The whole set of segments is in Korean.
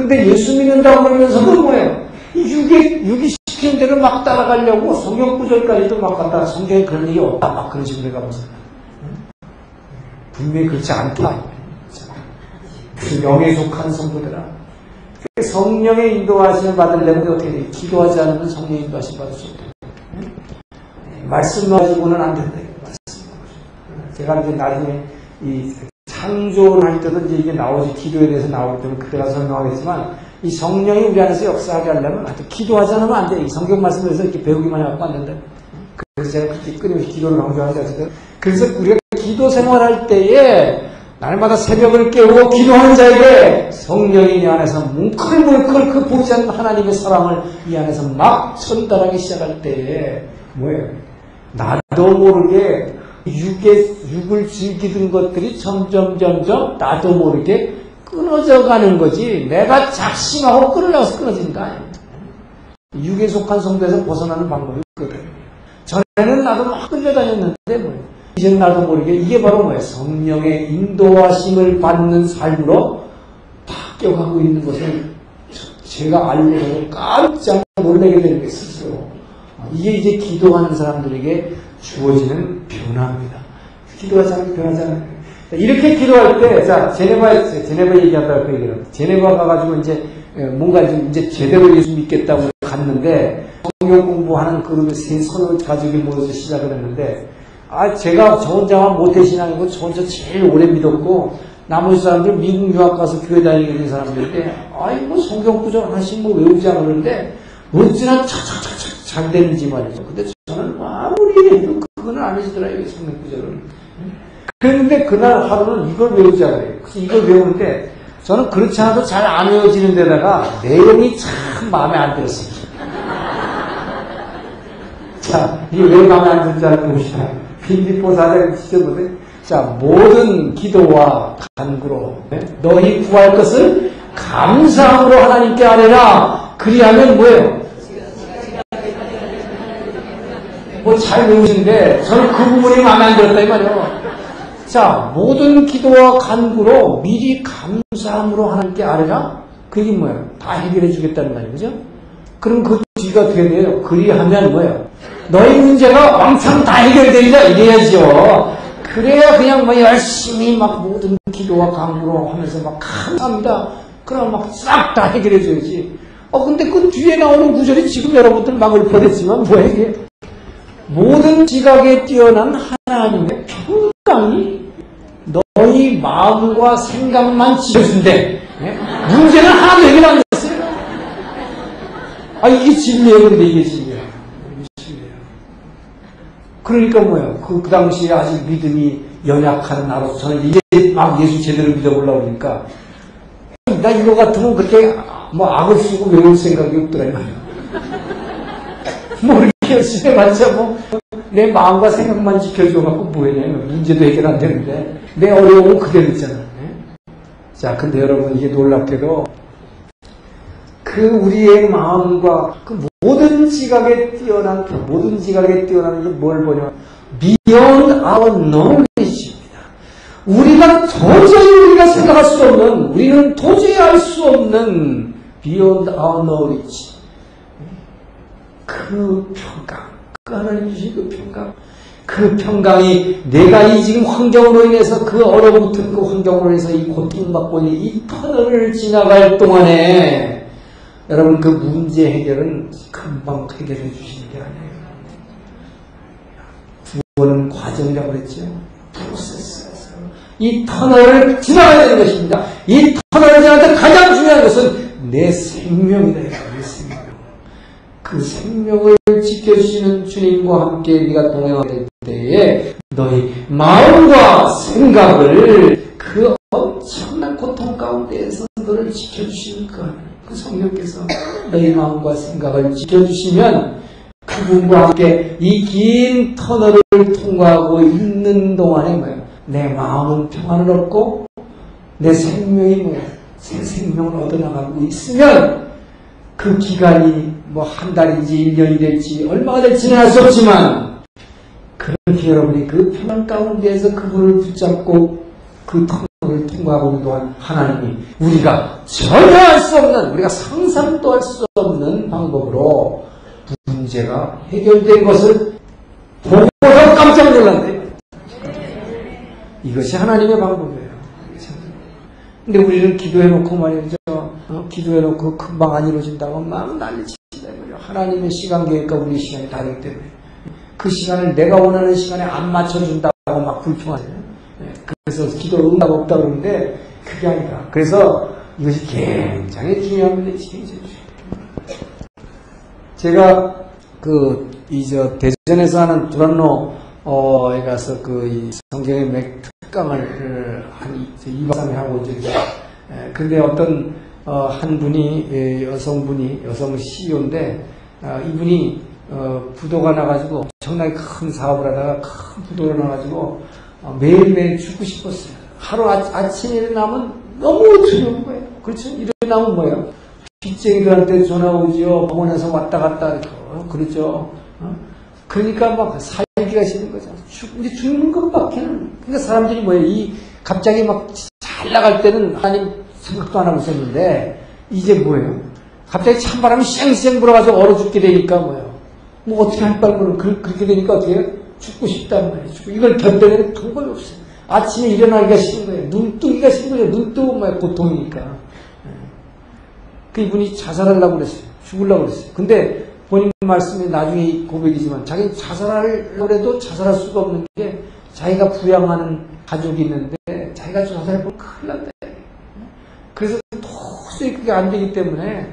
그런데 예수 믿는다고 그러면서도 뭐예요? 육이 시키는 대로 막 따라가려고 성경 구절까지도 막 갖다가 성경에 그런 일이 없다. 막 그런 식으로 해가면서. 분명히 그렇지 않다. 그 영에 속한 성도들아. 성령의 인도하심을 받으려면 어떻게 돼? 기도하지 않으면 성령의 인도하심 받을 수 없다. 말씀 가지고는 안 된다. 제가 이제 나중에 이 창조를 할 때도 이제 이게 나오지, 기도에 대해서 나오기 때문에 그때가 설명하겠지만, 이 성령이 우리 안에서 역사하게 하려면 하여튼 기도하지 않으면 안 돼. 이 성경 말씀에서 이렇게 배우기만 해갖고 안 된다. 그래서 제가 그렇게 끊임없이 기도를 강조하는데, 그래서 우리가 기도 생활할 때에 날마다 새벽을 깨우고 기도하는 자에게 성령이 이 안에서 뭉클뭉클 그 보이지 않는 하나님의 사랑을 이 안에서 막 전달하기 시작할 때에 뭐예요? 나도 모르게 육을 즐기던 것들이 점점 나도 모르게 끊어져 가는 거지, 내가 작심하고 끊으려고 끊어지는 거 아니에요. 육에 속한 성도에서 벗어나는 방법이 있거든요. 전에는 나도 막 끌려다녔는데 뭐예요? 이제는 나도 모르게 이게 바로 뭐예요? 성령의 인도하심을 받는 삶으로 바뀌어가고 있는 것을 제가 알고서 깜짝 놀라게 되는 게 스스로. 이게 이제 기도하는 사람들에게 주어지는 변화입니다. 기도하지 않으면 변하지 않아요. 이렇게 기도할 때, 자, 제네바 얘기하다가 그 얘기를. 제네바 가가지고 이제 뭔가 좀 이제 제대로 예수 믿겠다고 갔는데, 성경 공부하는 그룹에 서로 가족이 모여서 시작을 했는데, 제가 저 혼자만 모태신앙이고, 저 혼자 제일 오래 믿었고, 나머지 사람들 미국 유학 가서 교회 다니게 된 사람들인데, 뭐 성경 구절 하나씩 뭐 외우지 않았는데, 어찌나 착착착착 잘 되는지 말이죠. 근데 저는 아무리 해도 그건 안 해주더라고요, 성경 구절을. 그랬는데 그날 하루는 이걸 외우자 그래요. 그래서 이걸 외우는데 저는 그렇지 않아도 잘 안 외워지는 데다가 내용이 참 마음에 안 들었습니다. 자, 이게 왜 마음에 안 드는지 알아봅시다. 빌립보 4장 10절부터 자, 모든 기도와 간구로 너희 구할 것을 감사함으로 하나님께 아뢰라. 그리하면 뭐예요? 뭐 잘 외우시는데 저는 그 부분이 마음에 안 들었다 이 말이에요. 자, 모든 기도와 간구로 미리 감사함으로 하나님께 아뢰라? 그게 뭐예요? 다 해결해 주겠다는 말이에요. 그죠? 그럼 그 뒤가 어떻게 돼요? 그리하면 뭐예요? 너희 문제가 왕창 다 해결되리라 이래야죠. 그래야 그냥 뭐 열심히 막 모든 기도와 간구로 하면서 막 감사합니다. 그럼 막 싹 다 해결해 줘야지. 근데 그 뒤에 나오는 구절이 지금 여러분들 막 읊어냈지만 뭐예요 이게? 모든 지각에 뛰어난 하나님의 평강이 너희 마음과 생각만 지켜준대. 문제는 하나도 해결 안 됐어요. 이게 진리예요. 근데 이게 진리예요. 그러니까 뭐예요? 그 당시에 아직 믿음이 연약한 나로서 저는 이제 막 예수 제대로 믿어보려고 그러니까 나 이거 같으면 그렇게 뭐 악을 쓰고 외울 생각이 없더라 이 말이에요. 뭐 이렇게 열심히 해봤자 뭐 내 마음과 생각만 지켜줘갖고 뭐해냐면 문제도 해결 안 되는데 내 어려움은 그대로 있잖아. 자, 근데 여러분 이게 놀랍게도 그 우리의 마음과 그 모든 지각에 뛰어난 게 뭘 보냐? Beyond our knowledge입니다. 우리가 생각할 수 없는, 우리는 도저히 알 수 없는 Beyond our knowledge. 그 평강, 그 하나님 주신 그 평강, 그 평강이 내가 이 지금 환경으로 인해서 그 얼어붙은 그 환경으로 인해서 이 고통받고 있는 이 터널을 지나갈 동안에 여러분 그 문제 해결은 금방 해결해 주시는 게 아니에요. 구원은 과정이라고 그랬죠. 프로세스. 이 터널을 지나가야 되는 것입니다. 이 터널을 지나갈 때 가장 중요한 것은 내 생명이다. 내 생명. 그 생명을 지켜주시는 주님과 함께 네가 동행할 때에 너희 마음과 생각을 그 엄청난 고통 가운데에서 너를 지켜주시는 그 성령께서 너희 마음과 생각을 지켜주시면 그분과 함께 이 긴 터널을 통과하고 있는 동안에 뭐예요? 내 마음은 평안을 얻고 내 생명이 뭐예요? 새 생명을 얻어나가고 있으면 그 기간이 뭐 한 달인지 1년이 될지 얼마가 될지는 알 수 없지만 그렇게 여러분이 그 평안 가운데에서 그분을 붙잡고 그 터널을 그걸 통과하고 있는 하나님이 우리가 전혀 할 수 없는, 우리가 상상도 할 수 없는 방법으로 문제가 해결된 것을 보고서 깜짝 놀랐네요. 이것이 하나님의 방법이에요. 근데 우리는 기도해놓고 말이죠. 기도해놓고 금방 안 이루어진다고 막 난리치다. 하나님의 시간 계획과 우리 시간이 다르기 때문에 그 시간을 내가 원하는 시간에 안 맞춰준다고 막 불평하세요. 그래서 기도 응답 없다고 그러는데 그게 아니라. 그래서 이것이 굉장히 중요한 문제지. 제가 대전에서 하는 두란노에 가서 이 성경의 맥 특강을 한 2박 3일 하고 이제 근데 어떤 한 분이 여성 CEO인데 이분이 부도가 나가지고 엄청나게 큰 사업을 하다가 큰 부도가 나가지고 매일매일 죽고 싶었어요. 하루 아침에 일어나면 너무 두려운 거예요. 그렇죠? 일어나면 뭐예요? 빚쟁이들한테 전화 오죠. 병원에서 왔다 갔다 그러죠. 그러니까 막 살기가 싫은 거죠. 이제 죽는 것밖에는. 그러니까 사람들이 뭐예요? 갑자기 막 잘 나갈 때는 하나님 생각도 안 하고 있었는데 이제 뭐예요? 갑자기 찬바람이 쌩쌩 불어가지고 얼어 죽게 되니까 뭐예요? 뭐 어떻게 할 바를 그렇게 되니까 어떻게 해요? 죽고 싶단 말이에요. 이걸 견뎌내는 방법이 없어요. 아침에 일어나기가 싫은 거예요. 눈 뜨기가 싫은 거예요. 눈 뜨고 뭐 고통이니까. 그 이분이 자살하려고 그랬어요. 죽으려고 그랬어요. 근데 본인 말씀이 나중에 고백이지만 자기 자살하려고 해도 자살할 수가 없는 게 자기가 부양하는 가족이 있는데 자기가 자살해보면 큰일 난다. 그래서 도저히 그게 안 되기 때문에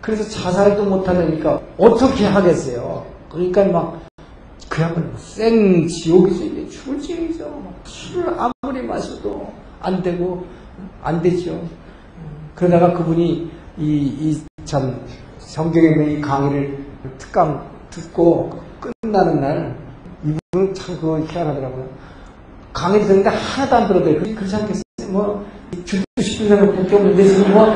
그래서 자살도 못하려니까 어떻게 하겠어요. 그러니까 막 그야말로 생지옥이죠. 이게 죽을 지경이죠. 술을 아무리 마셔도 안 되고 안 되죠. 그러다가 그분이 참 성경의 이 강의를 특강 듣고 끝나는 날 이분은 참 그거 희한하더라고요. 강의를 듣는데 하나도 안 들어도 그렇지 않겠어요? 뭐 죽고 싶은 생각밖에 없는데 지금 뭐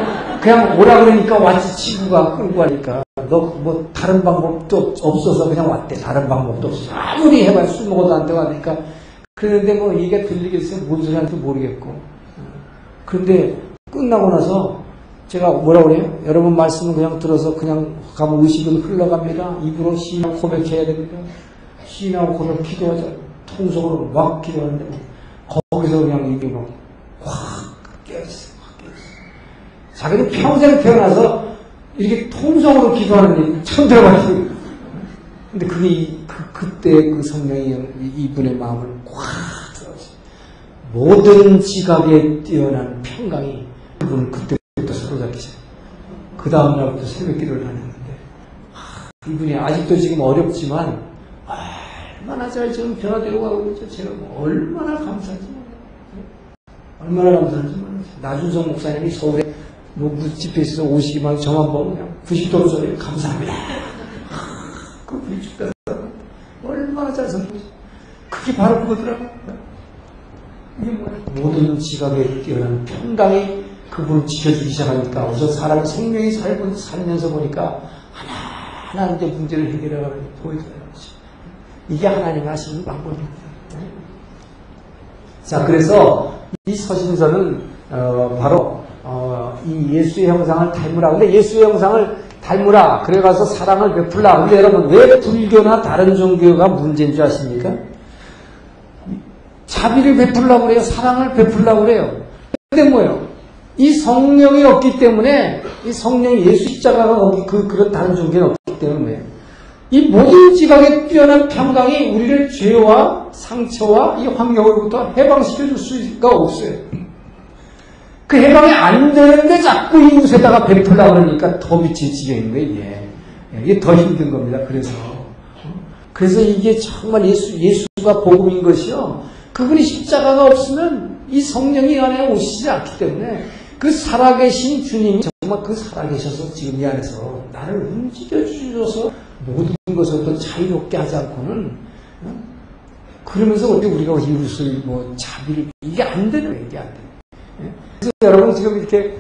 그냥 오라 그러니까 왔지. 친구가 끌고 가니까 너 뭐 다른 방법도 없어서 그냥 왔대. 다른 방법도 없어. 아무리 해봐야 술 먹어도 안 되고 하니까 그랬는데 뭐 얘기가 들리겠어요? 뭔 소리 하는지 모르겠고. 그런데 끝나고 나서 제가 뭐라 그래요? 여러분 말씀을 그냥 들어서 그냥 가면 의식은 흘러갑니다. 입으로 시인하고 고백해야 됩니다. 시인하고 고백 기도하자. 통속으로 막 기도하는데 거기서 그냥 입이 막 확 깨졌어요. 자기는 평생 태어나서 이렇게 통속으로 기도하는 일이 처음 들어봤어요. 근데 그때 그 성령이 이분의 마음을 꽉 들어왔어요. 모든 지각에 뛰어난 평강이 그분을 그때부터 사로잡기 시작해요. 그 다음날부터 새벽 기도를 다녔는데 이분이 아직도 지금 어렵지만 얼마나 잘 지금 변화되고 가고 있죠. 제가 얼마나 감사하지 몰라요. 얼마나 감사한지 몰라요. 나준성 목사님이 서울에 집회에서 오시기만 하고 저만 보면 그냥 90도로 소리를 감사합니다. 그분이 죽다 얼마나 잘 섬기지. 그게 바로 그거더라고요. 이게 뭐야? 모든 지각에 뛰어난 평강이 그분을 지켜주기 시작하니까 우선 사람의 생명이 살면서 보니까 하나하나 이제 문제를 해결해가는 보이더라고요. 이게 하나님 하시는 방법입니다. 자, 그래서 이 서신서는 바로 이 예수의 형상을 닮으라. 근데 예수의 형상을 닮으라. 그래가서 사랑을 베풀라. 근데 여러분 왜 불교나 다른 종교가 문제인 줄 아십니까? 자비를 베풀라고 그래요. 사랑을 베풀라고 그래요. 근데 뭐예요? 이 성령이 없기 때문에 이 성령이 예수 십자가가 없기 그런 다른 종교는 없기 때문에 이 모든 지각에 뛰어난 평강이 우리를 죄와 상처와 이 환경으로부터 해방시켜 줄 수가 없어요. 그 해방이 안 되는데 자꾸 이웃에다가 베풀려고 그러니까 더 미칠 지경인 거예요. 이게 더 힘든 겁니다. 그래서 이게 정말 예수가 복음인 것이요. 그분이 십자가가 없으면 이 성령이 안에 오시지 않기 때문에 그 살아계신 주님이 정말 그 살아계셔서 지금 이 안에서 나를 움직여 주셔서 모든 것을 더 자유롭게 하지 않고는 그러면서 어떻게 우리가 이웃을 자비를 이게 안 되는 거예요. 이게 안 되는 거예요. 그래서 여러분 지금 이렇게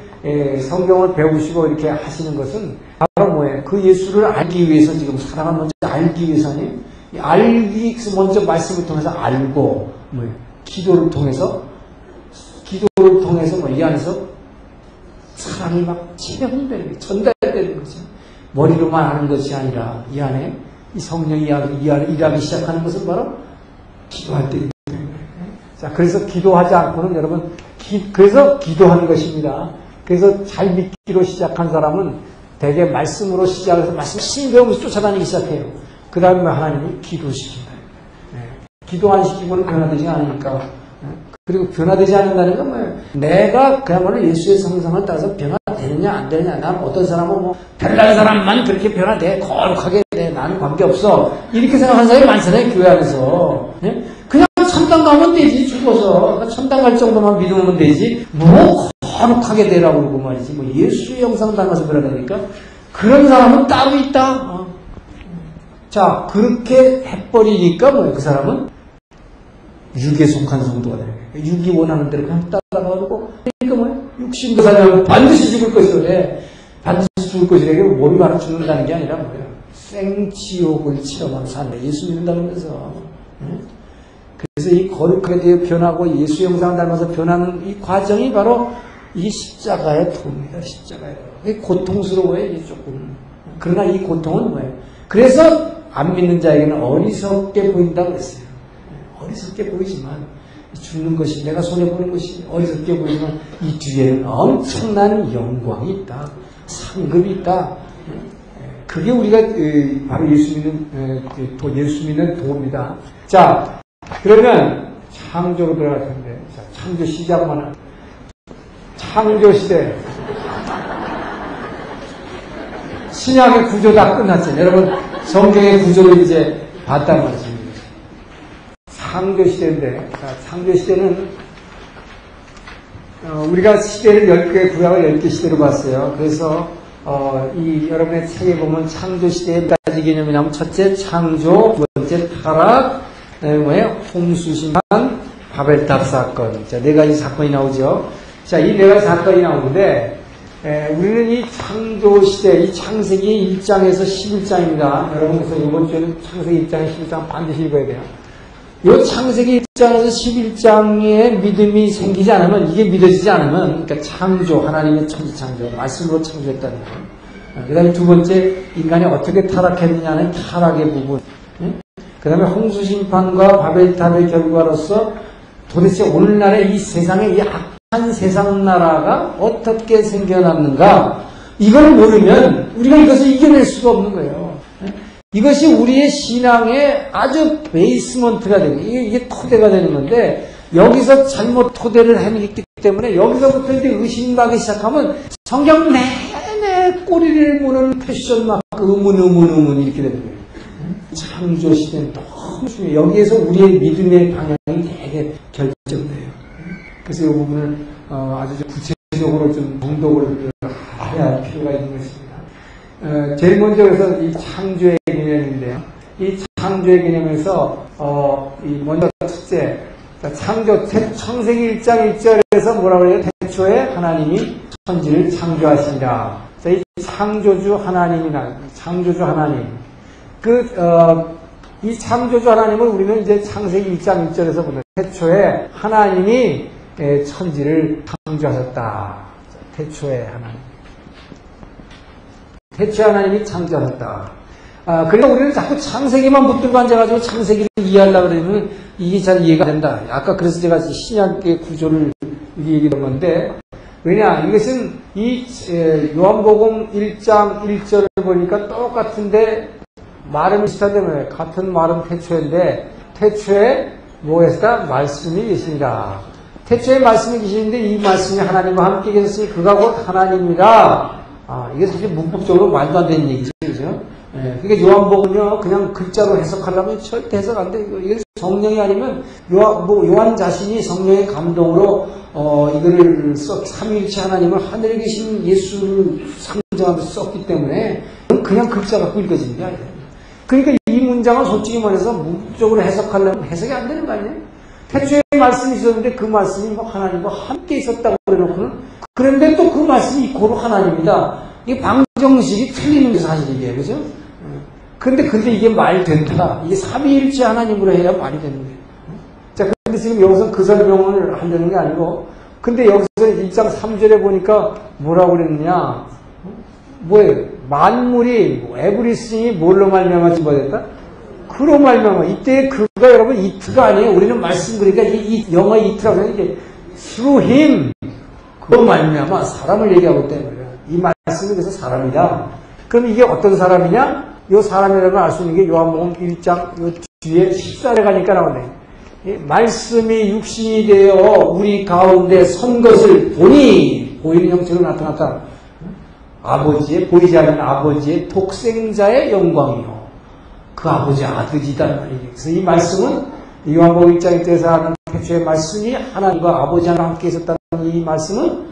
성경을 배우시고 이렇게 하시는 것은 바로 뭐예요? 그 예수를 알기 위해서 지금 사랑을 먼저 알기 위해서 아니에요? 알기 먼저 말씀을 통해서 알고 기도를 통해서 기도 이 안에서 사랑이 막 체험되는 거예요. 전달되는 거죠. 머리로만 아는 것이 아니라 이 안에 이 성령이 일하기 시작하는 것은 바로 기도할 때입니다. 자, 그래서 기도하지 않고는 여러분, 그래서 기도하는 것입니다. 그래서 잘 믿기로 시작한 사람은 대개 말씀으로 시작해서 말씀 신이 배우면서 쫓아다니기 시작해요. 그 다음에 하나님이 기도시킨다. 기도 안 시키고는 변화되지 않으니까. 그리고 변화되지 않는다는 건 뭐예요? 내가 그야말로 예수의 성성을 따라서 변화되느냐 안 되느냐. 난 어떤 사람은 뭐 별난 사람만 그렇게 변화돼. 거룩하게 돼. 나는 관계없어. 이렇게 생각하는 사람이 많잖아요. 교회 안에서. 그냥 천당 가면 되지. 죽어서. 천당 갈 정도만 믿으면 되지. 뭐 거룩하게 되라고 그러고 말이지. 뭐 예수의 형상 닮아서 변화되니까. 그런 사람은 따로 있다. 자, 그렇게 해버리니까 뭐예요? 그 사람은 육에 속한 성도가 되는 거예요. 육이 원하는 대로 그냥 따라가고, 그러니까 뭐예요? 육신도 사냐면 반드시 죽을 것이래. 반드시 죽을 것이래. 몸이 바로 죽는다는 게 아니라 뭐예요? 생지옥을 치러만 산다. 예수 믿는다면서. 그래서 이 거룩하게 되어 변하고 예수 형상을 닮아서 변하는 이 과정이 바로 이 십자가의 도입니다. 십자가의 도. 고통스러워요, 이게 조금. 그러나 이 고통은 뭐예요? 그래서 안 믿는 자에게는 어리석게 보인다고 그랬어요. 어리석게 보이지만 죽는 것이 내가 손해보는 것이 어리석게 보이지만 이 뒤에는 엄청난 영광이 있다. 상급이 있다. 그게 우리가 바로 예수 믿는 도입니다. 자, 그러면 창조로 들어갈 텐데, 자, 창조 시작만 하면 창조 시대 신약의 구조 다 끝났죠. 여러분 성경의 구조를 이제 봤단 말씀입니다. 창조 시대인데, 창조 시대는 우리가 시대를 10개, 구약을 10개 시대로 봤어요. 그래서 여러분의 책에 보면 창조 시대의 몇 가지 개념이 나오면 첫째 창조, 두 번째 타락, 뭐예요? 홍수심판, 바벨탑 사건. 자, 네 가지 사건이 나오죠. 자, 이 네 가지 사건이 나오는데 우리는 이 창조 시대, 이 창세기 1장에서 11장입니다. 여러분, 그래서 이번 주에는 창세기 1장, 11장 반드시 읽어야 돼요. 이 창세기 1장에서 11장에 믿음이 생기지 않으면, 이게 믿어지지 않으면, 그러니까 창조, 하나님의 천지창조, 말씀으로 창조했다는 거예요. 그 다음에 두 번째, 인간이 어떻게 타락했느냐는 타락의 부분. 그 다음에 홍수심판과 바벨탑의 결과로서 도대체 오늘날의 이 세상의 이 악한 세상 나라가 어떻게 생겨났는가, 이걸 모르면 우리가 이것을 이겨낼 수가 없는 거예요. 이것이 우리의 신앙의 아주 베이스먼트가 되는, 이게 토대가 되는 건데, 여기서 잘못 토대를 해냈기 때문에 여기서부터 이제 의심하기 시작하면 성경 내내 꼬리를 무는 패션 막 의문 이렇게 되는 거예요. 창조 시대는 너무 중요해요. 여기에서 우리의 믿음의 방향이 되게 결정돼요. 그래서 이 부분을 아주 구체적으로 좀 정독을 해야 할 필요가 있는 것입니다. 제일 먼저 그래서 이 창조의 개념인데요. 이 창조의 개념에서 먼저 첫째, 창세기 1장 1절에서 뭐라고 해요? 태초에 하나님이 천지를 창조하시니라. 자, 이 창조주 하나님이나 창조주 하나님. 이 창조주 하나님을 우리는 이제 창세기 1장 1절에서 보면 태초에 하나님이 천지를 창조하셨다. 태초에 하나님. 태초에 하나님이 창조하셨다. 그래서 우리는 자꾸 창세기만 붙들고 앉아가지고 창세기를 이해하려고 그러면 이게 잘 이해가 된다. 아까 그래서 제가 신약의 구조를 얘기한 건데, 왜냐, 이것은 이 요한복음 1장 1절을 보니까 똑같은데 말은 비슷한데 뭐예요? 같은 말은 태초인데, 태초에 뭐 했다? 말씀이 계십니다. 태초에 말씀이 계시는데 이 말씀이 하나님과 함께 계셨으니 그가 곧 하나님이라. 이게 사실 문법적으로 말도 안 되는 얘기죠. 그죠? 그러니까 요한복음은요, 그냥 글자로 해석하려면 절대 해석 안 돼. 이게 성령이 아니면, 요한 자신이 성령의 감동으로, 이거를 삼위일체 하나님을 하늘에 계신 예수를 상징하면서 썼기 때문에, 그냥 글자 갖고 읽어지는 게 아니에요. 그러니까 이 문장을 솔직히 말해서 문법적으로 해석하려면 해석이 안 되는 거 아니에요? 태초에 말씀이 있었는데 그 말씀이 하나님과 함께 있었다고 그래놓고는, 그런데 또 그 말씀이 고로 하나님이다. 이게 방정식이 틀리는 게 사실이에요. 그죠? 근데 이게 말이 된다. 이게 삼위일체 하나님으로 해야 말이 되는 거예요. 자, 근데 지금 여기서 그 설명을 하려는 게 아니고, 근데 여기서 1장 3절에 보니까 뭐라고 그랬느냐? 뭐예요? 만물이, 에브리싱이 뭘로 말미암아 증거됐다? 그로 말미암아. 이때 그가 여러분 이트가 아니에요. 우리는 말씀, 그러니까 이 영어 이트라고 하는 게 through him. 그로 말미암아 사람을 얘기하고 있다는 거예요. 이 말씀이 그래서 사람이다. 그럼 이게 어떤 사람이냐? 이 사람이라는 걸 알 수 있는 게 요한복음 1장 요 뒤에 14절에 가니까 나오네. 말씀이 육신이 되어 우리 가운데 선 것을 보니, 보이는 형태로 나타났다. 아버지의, 보이지 않는 아버지의 독생자의 영광이요. 그 아버지의 아들이다. 그래서 이 말씀은 요한복음 1장 1절에서 하는 태초의 말씀이 하나님과 아버지 하나님 함께 있었다는 이 말씀은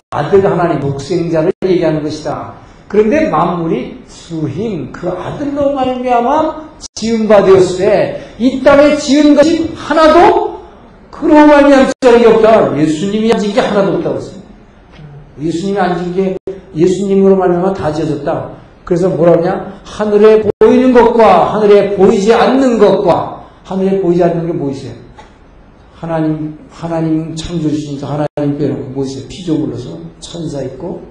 아들 하나님, 독생자를 얘기하는 것이다. 그런데 만물이 수힘, 그 아들로 말미암아 지은 바 되었으되 이 땅에 지은 것이 하나도 그로 말미암지 않은 게 없다. 예수님이 안 지은 게 하나도 없다고 했습니다. 예수님이 안 지은 게 예수님으로 말미암아 다 지어졌다. 그래서 뭐라 그러냐? 하늘에 보이는 것과 하늘에 보이지 않는 것과, 하늘에 보이지 않는 게 뭐 있어요? 하나님 창조주시니까 하나님 빼놓고 뭐 있어요? 피조물로서 천사 있고,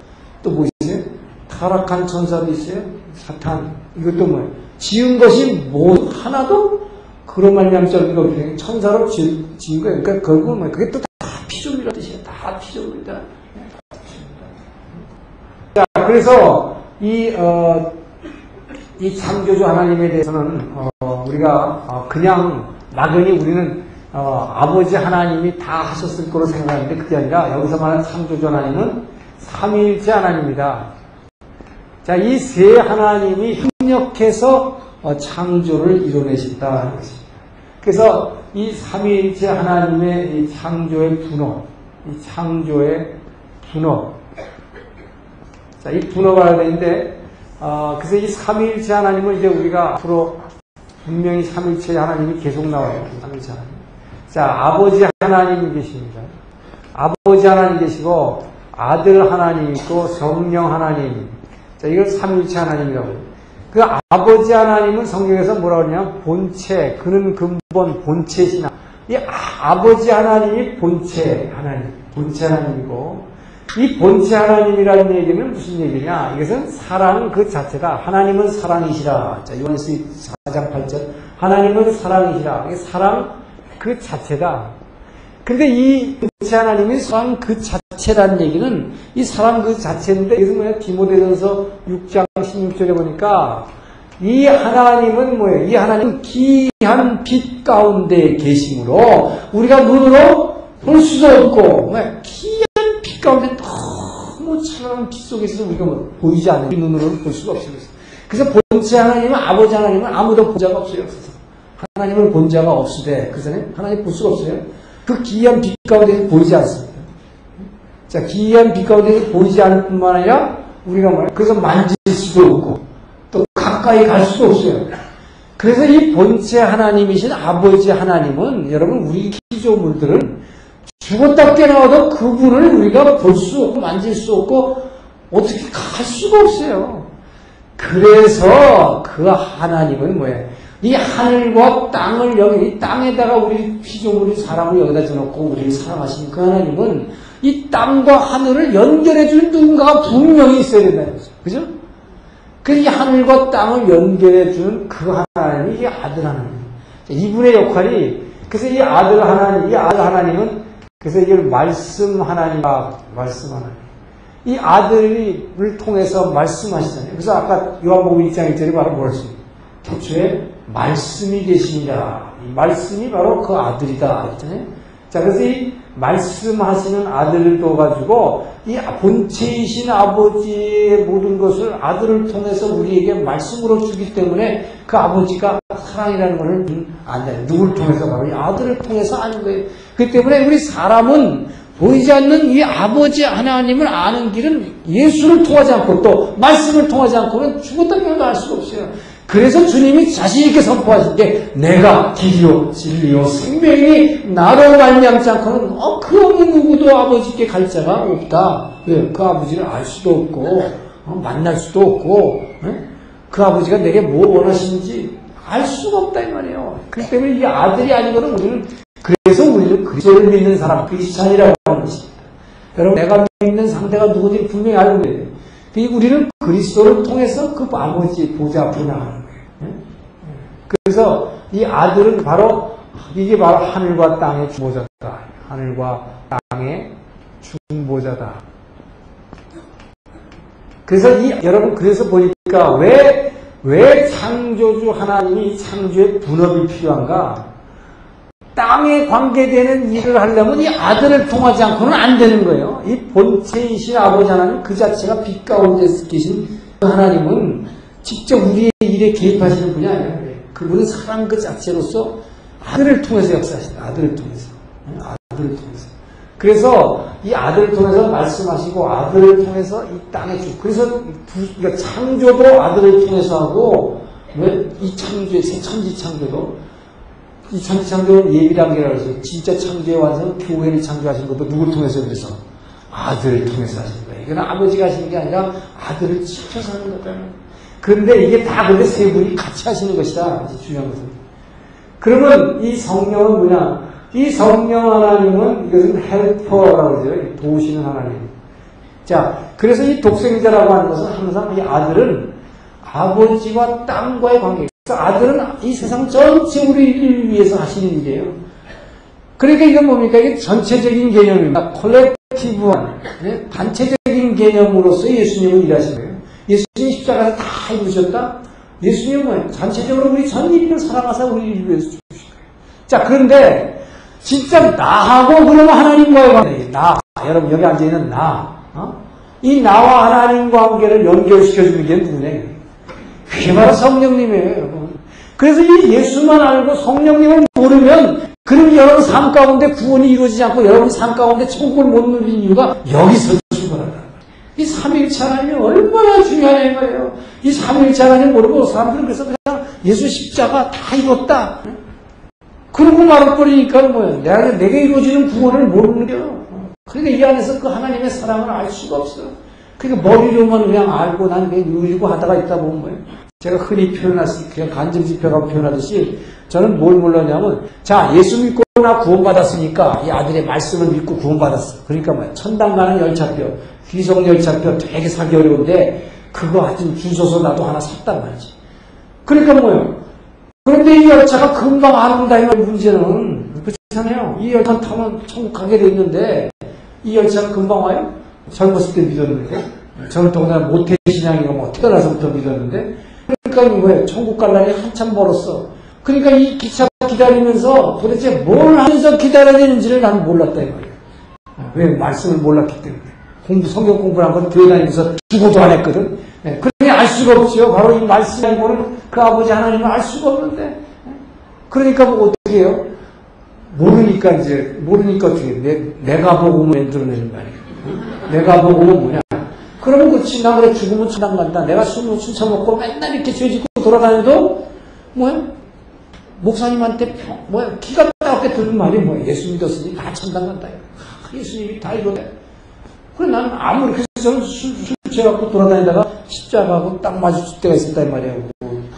또 뭐 있어요? 타락한 천사도 있어요. 사탄. 이것도 뭐예요? 지은 것이 뭐 하나도 그런 말미암지 않은 게 없어요. 천사로 지은 거예요. 그러니까 결국은 뭐예요? 그게 또 다 피조물이라는 뜻이에요. 다 피조물이다. 자, 그래서 이 창조주 하나님에 대해서는 우리가 그냥 막연히 우리는 아버지 하나님이 다 하셨을 거로 생각하는데 그게 아니라 여기서 말하는 창조주 하나님은 삼위일체 하나님이다. 자, 이 세 하나님이 협력해서 창조를 이뤄내신다는 것입니다. 그래서 이 삼위일체 하나님의 이 창조의 분업, 이 창조의 분업. 자, 이 분업을 되는데, 그래서 이 삼위일체 하나님은 이제 우리가 앞으로 분명히 삼위일체 하나님이 계속 나와요. 삼위일체 하나님. 자, 아버지 하나님이 계십니다. 아버지 하나님 계시고, 아들 하나님 있고, 성령 하나님. 자, 이걸 삼위일체 하나님이라고 해요. 그 아버지 하나님은 성경에서 뭐라고 하냐면 본체, 그는 근본, 본체시나. 이 아버지 하나님이 본체 하나님이고, 이 본체 하나님이라는 얘기는 무슨 얘기냐? 이것은 사랑 그 자체다. 하나님은 사랑이시라. 자, 요한에서 4장 8절. 하나님은 사랑이시라. 이게 사랑 그 자체다. 근데 이 본체 하나님이 사랑 그 자체라는 얘기는 이 사랑 그 자체인데, 이것은 뭐야? 디모데전서 6장 16절에 보니까 이 하나님은 뭐예요? 이 하나님은 기이한 빛 가운데 계심으로 우리가 눈으로 볼 수도 없고, 기이한 빛 가운데 너무 찬란한 빛 속에서 우리가 보이지 않는 눈으로는 볼 수가 없어요. 그래서 본체 하나님은, 아버지 하나님은 아무도 본 자가 없어요. 하나님을 본 자가 없으되, 그 전에 하나님 볼 수가 없어요. 그 기이한 빛 가운데서 보이지 않습니다. 자, 기이한 빛 가운데서 보이지 않을 뿐만 아니라 우리가 뭐야? 그래서 만질 수도 없고 또 가까이 갈 수도 없어요. 그래서 이 본체 하나님이신 아버지 하나님은 여러분 우리 피조물들은 죽었다 깨어나도 그분을 우리가 볼 수 없고 만질 수 없고 어떻게 갈 수가 없어요. 그래서 그 하나님은 뭐예요? 이 하늘과 땅을 여기, 이 땅에다가 우리 피조물이 사람을 여기다 줘놓고 우리를 사랑하신 그 하나님은 이 땅과 하늘을 연결해주는 누군가가 분명히 있어야 된다는 거죠. 그죠? 그 이 하늘과 땅을 연결해주는 그 하나님이 이 아들 하나님. 이분의 역할이, 그래서 이 아들 하나님은, 그래서 이걸 말씀 하나님과 말씀 하나님. 이 아들을 통해서 말씀하시잖아요. 그래서 아까 요한복음 1장 1절에 바로 뭐라 했습니까? 태초에 말씀이 계십니다. 이 말씀이 바로 그 아들이다. 했잖아요. 자, 그래서 이 말씀하시는 아들을 둬가지고 이 본체이신 아버지의 모든 것을 아들을 통해서 우리에게 말씀으로 주기 때문에 그 아버지가 사랑이라는 것을 안다요. 누구를 통해서? 바로 이 아들을 통해서 아는 거예요. 그렇기 때문에 우리 사람은 보이지 않는 이 아버지 하나님을 아는 길은 예수를 통하지 않고 또 말씀을 통하지 않고는 죽었다 깨어나도 알 수가 없어요. 그래서 주님이 자신있게 선포하신 게 내가 길이요 진리요 생명이 나로 말미암지 않고는 그 어느 누구도 아버지께 갈 자가 없다. 왜? 그 아버지를 알 수도 없고 만날 수도 없고 그 아버지가 내게 뭐 원하시는지 알 수가 없다 이 말이에요. 그렇기 때문에 이 아들이 아니고는 우리는 그래서 우리는 그리스도를 믿는 사람, 크리스찬이라고 하는 것입니다. 여러분, 내가 믿는 상대가 누구든지 분명히 알고 있어요. 우리는 그리스도를 통해서 그 아버지 보좌 앞으로 나가는 거예요. 그래서 이 아들은 이게 바로 하늘과 땅의 중보자다. 하늘과 땅의 중보자다. 그래서 여러분, 그래서 보니까 왜 창조주 하나님이 창조의 분업이 필요한가? 땅에 관계되는 일을 하려면 이 아들을 통하지 않고는 안 되는 거예요. 이 본체이신 아버지 하나님 그 자체가 빛 가운데 계신 하나님은 직접 우리의 일에 개입하시는 분이 아니에요. 그분은 사랑 그 자체로서 아들을 통해서 역사하신다. 아들을 통해서. 아들을 통해서. 그래서 이 아들을 통해서 말씀하시고 아들을 통해서 이 땅에 그래서 그러니까 창조도 아들을 통해서 하고 왜 이 창조의 새 천지 창조도 이 천지 창조는 예비단계라고 해서 진짜 창조의 완성은 교회를 창조하신 것도 누구를 통해서 그래서 아들을 통해서 하신 거예요. 이건 아버지가 하시는 게 아니라 아들을 지켜서 하는 거다. 그런데 이게 다 근데 세 분이 같이 하시는 것이다. 중요한 것은. 그러면 이 성령은 뭐냐? 이 성령 하나님은 이것은 헬퍼라고 그러죠. 도우시는 하나님. 자, 그래서 이 독생자라고 하는 것은 항상 이 아들은 아버지와 땅과의 관계. 그래서 아들은 이 세상 전체 우리를 위해서 하시는 일이에요. 그러니까 이건 뭡니까? 이게 전체적인 개념입니다. 콜렉티브한, 단체적인 개념으로서 예수님은 일하신 거예요. 예수님이 십자가에서 다 이루셨다? 예수님은 전체적으로 우리 전 인류를 사랑하사 우리를 위해서 주신 거예요. 자, 그런데 진짜 나하고 그러면 하나님과의 관계, 여러분 여기 앉아있는 이 나와 하나님 관계를 연결시켜주는 게 누구냐? 그게 바로 성령님이에요, 여러분. 그래서 이 예수만 알고 성령님을 모르면 그럼 여러분 삶 가운데 구원이 이루어지지 않고 여러분 삶 가운데 천국을 못 누리는 이유가 여기서 출발한다. 이 삼위일체 하나님이 얼마나 중요한 거예요. 이 삼위일체 하나님 모르고 사람들은 그래서 그냥 예수 십자가 다 이뤘다. 그러고 말아버리니까 뭐예요? 내게 이루어지는 구원을 모르는 거예요. 그러니까 이 안에서 그 하나님의 사랑을 알 수가 없어요. 그러니까 머리로만 그냥 알고 난 왜 누리고 하다가 있다 보면 뭐예요? 제가 흔히 그냥 간증지표가 표현하듯이 저는 뭘 몰랐냐면, 자, 예수 믿고 나 구원받았으니까 이 아들의 말씀을 믿고 구원받았어. 그러니까 뭐야? 천당 가는 열차표, 귀성 열차표 되게 사기 어려운데 그거 하여튼 주소서 나도 하나 샀단 말이지. 그러니까 뭐예요? 그런데 이 열차가 금방 안 온다, 이 문제는. 그렇잖아요. 이 열차 타면 천국 가게 돼 있는데 이 열차가 금방 와요? 젊었을 때 믿었는데, 저는 더구나 모태신앙이고 뭐 태어나서부터 믿었는데, 그러니까 뭐예요? 천국 갈날이 한참 멀었어. 그러니까 이 기차 기다리면서 도대체 뭘 하면서 기다려야 되는지를 나는 몰랐다, 이 말이에요. 왜? 말씀을 몰랐기 때문에. 성경 공부를 한 건 교회 다니면서 죽어도 안 했거든. 그러니 알 수가 없죠. 바로 이 말씀을 모르는 그 아버지 하나님을 알 수가 없는데. 그러니까 뭐 어떻게 해요? 모르니까 어떻게 내가 복음을 만들어내는 말이에요. 내가 복음은 뭐냐? 그러면 그렇지. 나 그래 죽으면 천당 간다. 내가 술을 훔쳐먹고 맨날 이렇게 죄 짓고 돌아다녀도 뭐야? 목사님한테 기가 따갑게 들은 말이 뭐야? 예수 믿었으니 다 천당 간다. 예수님이 다 이거네. 그래 나는 아무리 그래서 저는 술 취해갖고 돌아다니다가 십자가하고 딱 마주칠 때가 있었다 이 말이에요.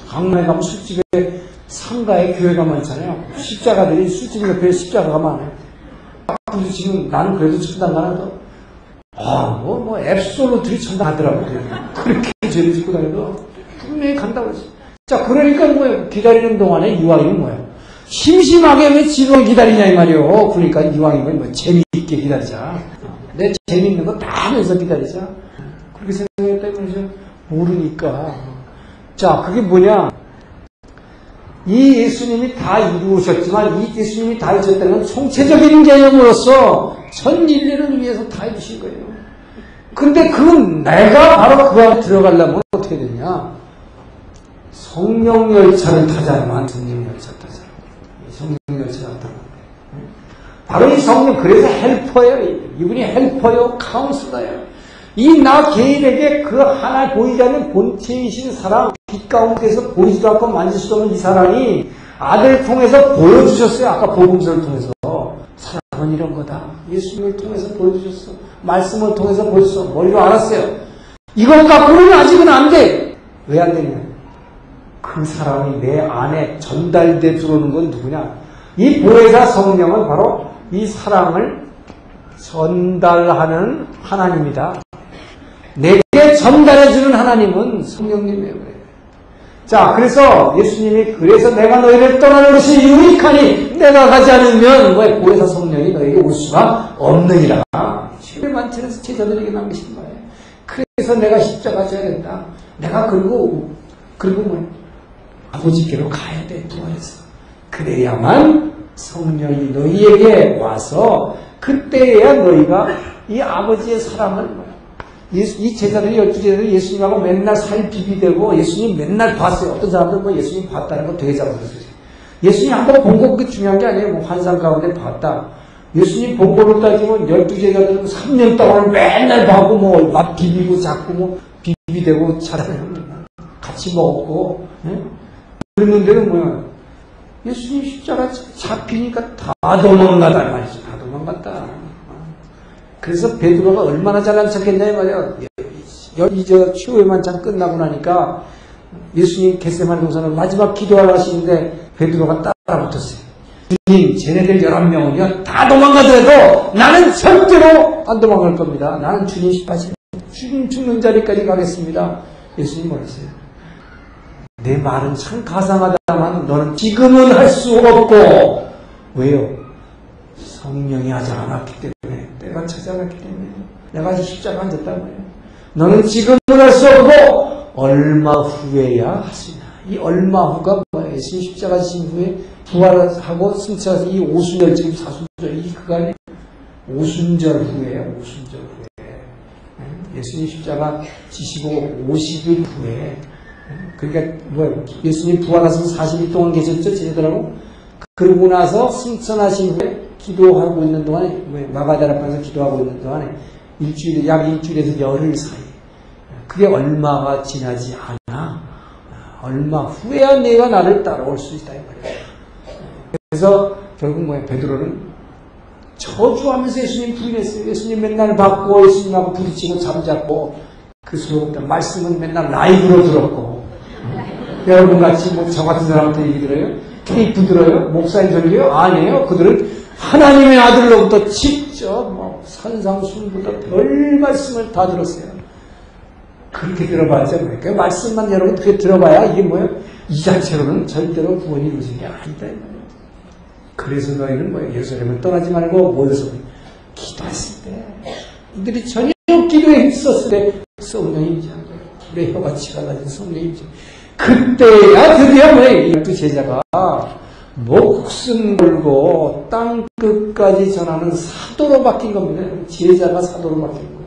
강남에 가면 술집에 상가에 교회가 많잖아요. 십자가들이 술집 옆에 십자가가 많아요. 근데 지금 나는 그래도 천당 가는데 앱솔루트리 천당 가더라고. 그렇게 죄를 짓고 다녀도 분명히 간다고 그랬어. 자, 그러니까 뭐예요? 기다리는 동안에 이왕이면 뭐예요? 심심하게 왜 지루하게 기다리냐 이 말이에요. 그러니까 이왕이면 뭐 재미있게 기다리자. 내 재미있는 거 다 하면서 기다리자. 그렇게 생각했다 이거죠. 모르니까. 자, 그게 뭐냐? 이 예수님이 다 이루셨지만 이 예수님이 다 이루셨다는 건 총체적인 개념으로서 전 인류를 위해서 다 이루신 거예요. 근데 내가 바로 그 안에 들어가려면 어떻게 되냐? 성령 열차를 타자면 성령 열차 타자. 성령 열차를 타는 거예요. 바로 이 성령, 그래서 헬퍼예요. 이분이 헬퍼요, 카운슬러예요. 이 나 개인에게 그 하나 보이지 않는 본체이신 사랑, 빛 가운데서 보이지도 않고 만질 수 없는 이 사랑이 아들을 통해서 보여주셨어요. 아까 복음서를 통해서. 사랑은 이런 거다. 예수님을 통해서 보여주셨어. 말씀을 통해서 보여주셨어. 머리로 알았어요. 이것 갖고는 아직은 안 돼. 왜 안 되냐? 그 사랑이 내 안에 전달돼 들어오는 건 누구냐? 이 보혜사 성령은 바로 이 사랑을 전달하는 하나님이다. 내게 전달해주는 하나님은 성령님이에요. 자, 그래서 예수님이 그래서 내가 너희를 떠나는 것이 유익하니 내가 가지 않으면 왜 보혜사 성령이 너에게 올 수가 없느니라. 죄 많지는 제자들에게 남기신 거예요. 그래서 내가 십자가 져야 된다. 내가 그리고 뭐 아버지께로 가야 돼. 부활해서. 그래야만 성령이 너희에게 와서 그때야 너희가 이 아버지의 사랑을 이 제자들이 12제자들이 예수님하고 맨날 살 비비대고 예수님 맨날 봤어요. 어떤 사람들은 뭐 예수님 봤다는 거 되게 잘못했어요. 예수님 한 번 본 거 그게 중요한 게 아니에요. 뭐 환상 가운데 봤다. 예수님 본 걸로 따지면 12제자들은 3년 동안 맨날 봐고 뭐 맛 비비고 자꾸 뭐 비비대고 자라고 같이 먹었고 그랬는데는 뭐야. 예수님 십자가 잡히니까 다 도망가다 말이죠. 다 도망갔다. 그래서 베드로가 얼마나 잘난 척했냐 말이야. 저 치유의 만찬 끝나고 나니까 예수님 겟세마네 동산을 마지막 기도하러 하시는데 베드로가 따라 붙었어요. 주님, 쟤네들 11명은요 다 도망가더라도 나는 절대로 안 도망갈 겁니다. 나는 주님 십하시 주님 죽는 자리까지 가겠습니다. 예수님 뭐랬어요? 내 말은 참 가상하다만 너는 지금은 할 수 없고 왜요? 성령이 하지 않았기 때문에 내가 찾아갔기 때문에 내가 아직 십자가 안 졌단 말이에요. 너는 지금은 할 수 없고 얼마 후에야 하시나. 이 얼마 후가 뭐예요? 예수님 십자가 지신 후에 부활하고 승천해서 이 오순절 지금 사순절 이 그간에 오순절 후에요. 오순절 후에 예수님 십자가 지시고 50일 후에 그러니까 뭐예요? 예수님 부활하셔서 40일 동안 계셨죠? 제자들하고. 그러고 나서 승천하신 후에 기도하고 있는 동안에 마가다라 앞에서 기도하고 있는 동안에 약 일주일에서 열흘 사이 그게 얼마가 지나지 않아 얼마 후에야 내가 나를 따라올 수 있다 이 말이에요. 그래서 결국 뭐예요? 베드로는 저주하면서 예수님 부인했어요. 예수님 맨날 받고 예수님하고 부딪히고 잠잡고 그 소용없다. 말씀은 맨날 라이브로 들었고 여러분같이 뭐 저 같은 사람한테 얘기 들어요? 테이프 들어요? 목사님 설교요? 아니에요. 그들은 하나님의 아들로부터 직접 뭐 산상순부터 별 말씀을 다 들었어요. 그렇게 들어봤자 뭐예요? 그 말씀만 여러분 그렇게 들어봐야 이게 뭐예요? 이 자체로는 절대로 구원이 이루어진 게 아니다. 그래서 너희는 뭐예요? 예루살렘을 떠나지 말고 모여서 기도했을 때 이들이 전혀 기도에 힘썼을 때 성령이 임재한 거예요. 불의 혀같이 갈라진 성령이 임재. 그때야 드디어 뭐예요? 12제자가 목숨 걸고 땅 끝까지 전하는 사도로 바뀐 겁니다. 제자가 사도로 바뀐 거예요.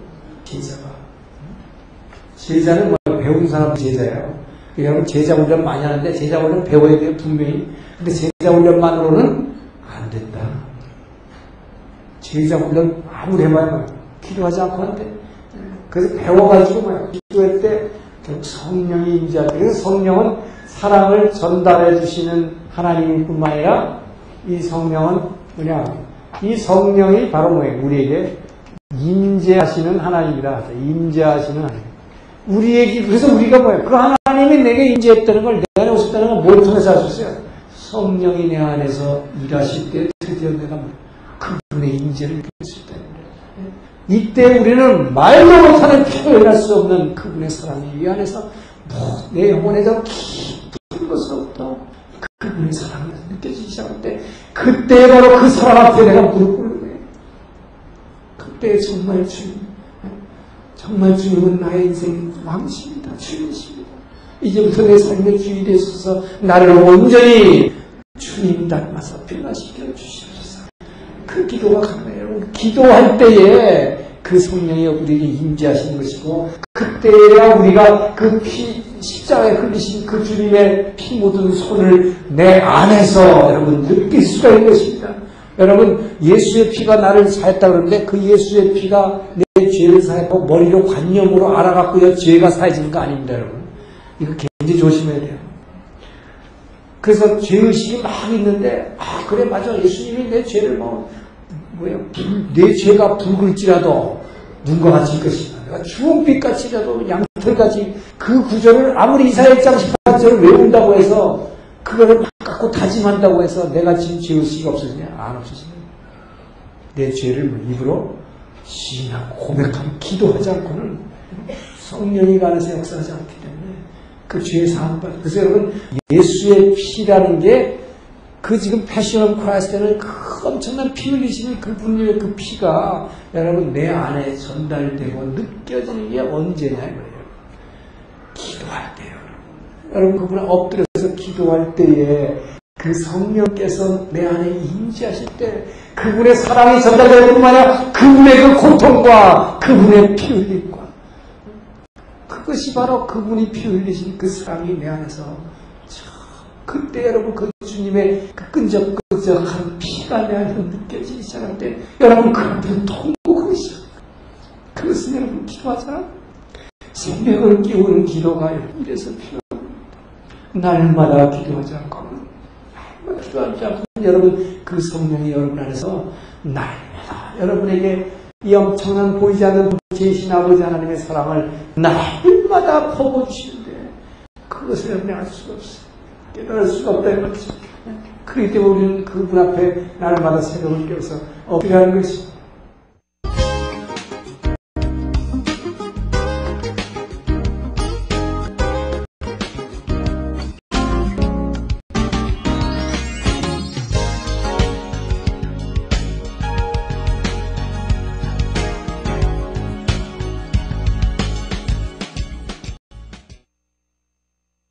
제자는 뭐 배운 사람 제자예요. 여러분 제자 훈련 많이 하는데 제자 훈련 배워야 돼요. 분명히. 근데 제자 훈련만으로는 안 된다. 제자 훈련 아무리 해봐야 기도하지 않고 하는데 그래서 배워가지고 뭐야 기도할 때 결국 성령이 임재하다. 그래서 성령은 사랑을 전달해 주시는 하나님일 뿐만 아니라 이 성령은 뭐냐? 이 성령이 바로 뭐예요? 우리에게 임재하시는 하나님이다. 임재하시는 하나님. 우리에게 그래서 우리가 뭐예요? 그 하나님이 내게 임재했다는 걸 내 안에 오셨다는 걸 뭘 통해서 알 수 있어요? 성령이 내 안에서 일하실 때 드디어 내가 그분의 임재를 느낄 수 있다는 거예요. 이때 우리는 말도 못하는 표현할 수 없는 그분의 사랑이 이 안에서 내 영혼에서 깊은 것으로부터 그분의 사랑이 느껴지기 시작할 때 그때 바로 그 사랑 앞에 내가 무릎 꿇는 거예요. 그때 정말 주님은 나의 인생 왕이십니다. 주님이십니다. 이제부터 내 삶의 주인이 되셔서 나를 온전히 주님 닮아서 변화시켜 주시옵소서. 그 기도가 가능해요. 여러분 기도할 때에 그 성령이 우리에게 임재하시는 것이고 그때야 우리가 그 십자가에 흘리신 그 주님의 피 묻은 손을 내 안에서 여러분 느낄 수가 있는 것입니다. 여러분 예수의 피가 나를 사했다 그러는데 그 예수의 피가 내 죄를 사했고 머리로 관념으로 알아갖고 죄가 사해지는 거 아닙니다. 여러분 이거 굉장히 조심해야 돼요. 그래서 죄의식이 막 있는데 그래 맞아 예수님이 내 죄를 내 죄가 붉을지라도 눈과 같이 것이다. 내가 주홍빛같이라도 양털같이 그 구절을 아무리 이사야 1장 18절을 외운다고 해서 그거를 갖고 다짐한다고 해서 내가 지금 죄의식이 없어지냐? 안 없어지냐? 내 죄를 입으로 신앙 고백하고 기도하지 않고는 성령이 가는서 역사하지 않기 때문에 그 죄의 사함 받. 그래서 여러분 예수의 피라는 게 그 지금 패션 오브 크라이스트는 그 엄청난 피 흘리시는 그분의 그 피가 여러분 내 안에 전달되고 느껴지는 게 언제냐 이거예요. 기도할 때요. 여러분 그분은 엎드려서 기도할 때에 그 성령께서 내 안에 임재하실 때 그분의 사랑이 전달될 뿐만 아니라 그분의 그 고통과 그분의 피 흘림과 그것이 바로 그분이 피 흘리신 그 사랑이 내 안에서 그때 여러분 그 주님의 그 끈적끈적한 피가 내 안에서 느껴지기 시작할 때 여러분 그 앞에서 통곡하기 시작해요. 그것은 여러분 기도하잖아. 생명을 끼우는 기도가 이래서 필요합니다. 날마다 기도하지 않고 날마다 기도하지 않고 여러분 그 성령이 여러분 안에서 날마다 여러분에게 이 엄청난 보이지 않는 제신 아버지 하나님의 사랑을 날마다 퍼부어주시는데 그것을 여러분이 알 수가 없어요. 깨달을 수가 없다 이거죠. 그렇기 때문에 우리는 그분 앞에 날마다 새벽을 깨워서 엎드려야 하는 것이